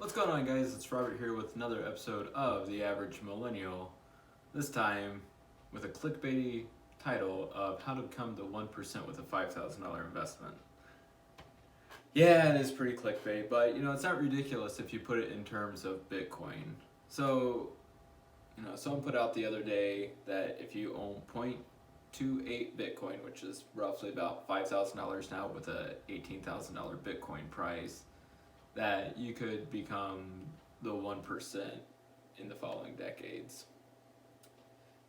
What's going on, guys? It's Robert here with another episode of The Average Millennial. This time with a clickbaity title of How to Become the 1% with a $5,000 investment. Yeah, it is pretty clickbait, but it's not ridiculous if you put it in terms of Bitcoin. So, someone put out the other day that if you own 0.28 Bitcoin, which is roughly about $5,000 now with a $18,000 Bitcoin price, that you could become the 1% in the following decades.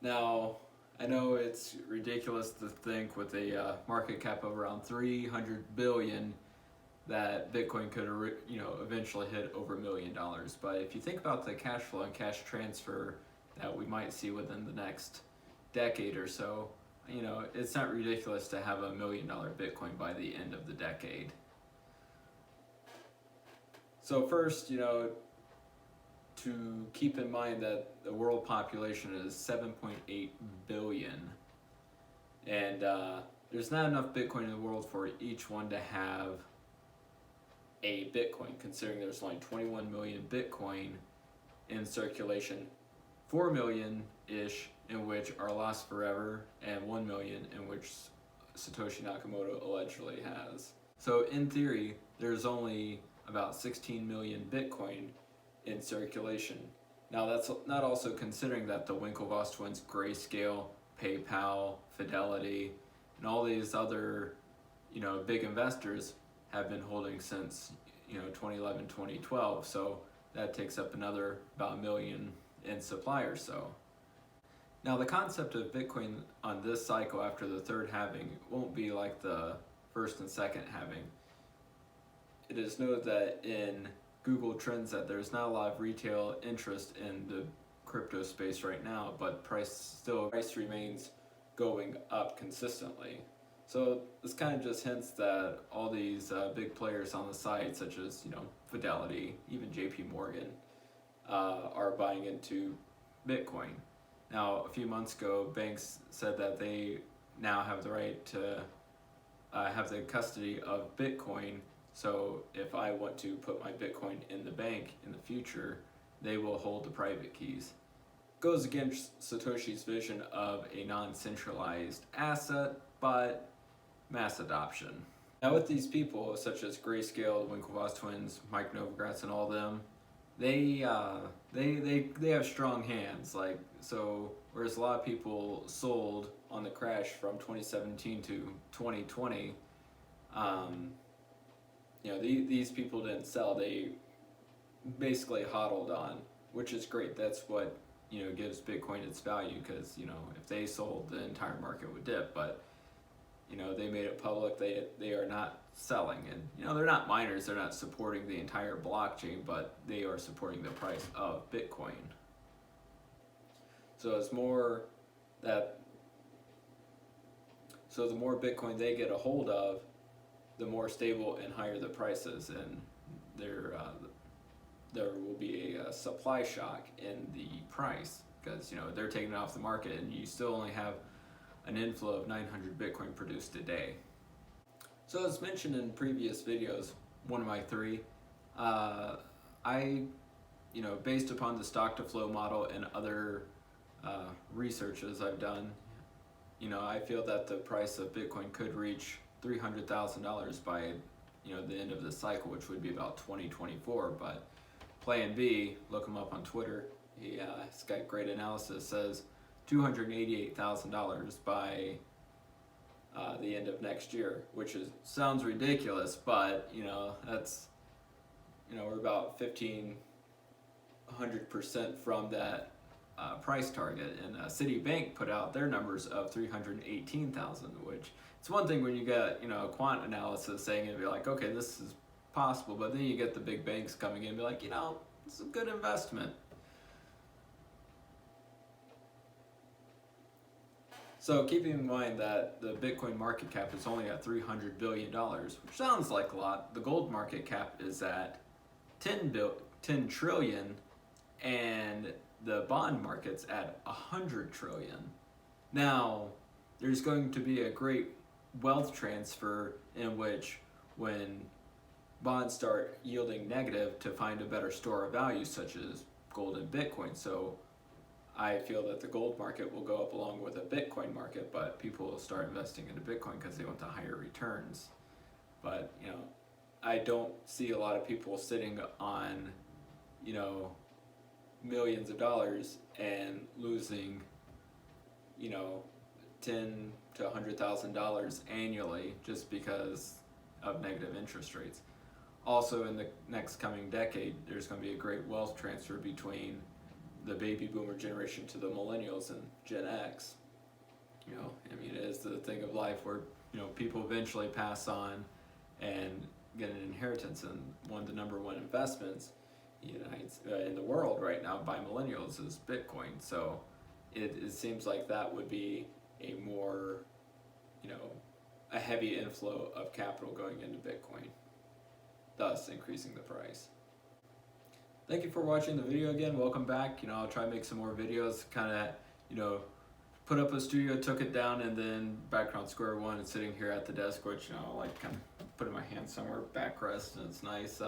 Now, I know it's ridiculous to think with a market cap of around 300 billion that Bitcoin could eventually hit over $1 million. But if you think about the cash flow and cash transfer that we might see within the next decade or so, it's not ridiculous to have $1 million Bitcoin by the end of the decade. So first, to keep in mind that the world population is 7.8 billion, and there's not enough Bitcoin in the world for each one to have a Bitcoin, considering there's only 21 million Bitcoin in circulation, 4 million-ish in which are lost forever, and 1 million in which Satoshi Nakamoto allegedly has. So in theory, there's only about 16 million Bitcoin in circulation. Now that's not also considering that the Winklevoss twins, Grayscale, PayPal, Fidelity, and all these other, big investors have been holding since, 2011, 2012. So that takes up another about 1 million in supply or so. Now the concept of Bitcoin on this cycle after the third halving won't be like the first and second halving. It is noted that in Google Trends that there's not a lot of retail interest in the crypto space right now, but price remains going up consistently. So this kind of just hints that all these big players on the site, such as Fidelity, even JP Morgan, are buying into Bitcoin. Now, a few months ago, banks said that they now have the right to have the custody of Bitcoin. So if I want to put my Bitcoin in the bank in the future, they will hold the private keys. Goes against Satoshi's vision of a non-centralized asset, but mass adoption. Now with these people, such as Grayscale, the Winklevoss twins, Mike Novogratz, and all them, they have strong hands. So whereas a lot of people sold on the crash from 2017 to 2020, these people didn't sell. They basically hodled on, which is great. That's what gives Bitcoin its value, because if they sold, the entire market would dip. But they made it public. They are not selling, and they're not miners. They're not supporting the entire blockchain, but they are supporting the price of Bitcoin. So it's more that. So the more Bitcoin they get a hold of, the more stable and higher the prices, and there will be a supply shock in the price, because they're taking it off the market, and you still only have an inflow of 900 Bitcoin produced a day. So as mentioned in previous videos, one of my three, I based upon the stock to flow model and other researches I've done, I feel that the price of Bitcoin could reach $300,000 by the end of the cycle, which would be about 2024. But Plan B, look him up on Twitter, he's got great analysis, says $288,000 by the end of next year, which sounds ridiculous, but that's we're about 1,500% from that price target. And Citibank put out their numbers of 318,000, which it's one thing when you get a quant analysis saying it, be like, okay, this is possible, but then you get the big banks coming in and be like, it's a good investment. So keeping in mind that the Bitcoin market cap is only at $300 billion, which sounds like a lot. The gold market cap is at 10 trillion, and the bond market's at 100 trillion. Now, there's going to be a great wealth transfer in which when bonds start yielding negative to find a better store of value, such as gold and Bitcoin. So I feel that the gold market will go up along with the Bitcoin market, but people will start investing into Bitcoin because they want the higher returns. But I don't see a lot of people sitting on millions of dollars and losing $10,000 to $100,000 annually just because of negative interest rates. Also, in the next coming decade, there's going to be a great wealth transfer between the baby boomer generation to the millennials and Gen X. It is the thing of life where people eventually pass on and get an inheritance, and one of the number one investments in the world right now by millennials is Bitcoin. So it seems like that would be a more a heavy inflow of capital going into Bitcoin, thus increasing the price. Thank you for watching the video again. Welcome back. I'll try to make some more videos, kind of put up a studio, took it down, and then background square one, and sitting here at the desk, which like kind of putting my hand somewhere, backrest, and it's nice.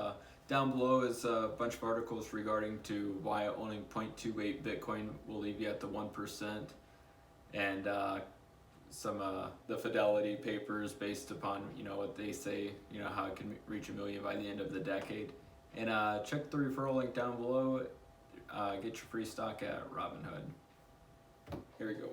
Down below is a bunch of articles regarding to why owning 0.28 Bitcoin will leave you at the 1%, and some the Fidelity papers based upon what they say, how it can reach 1 million by the end of the decade. And check the referral link down below. Get your free stock at Robinhood. Here we go.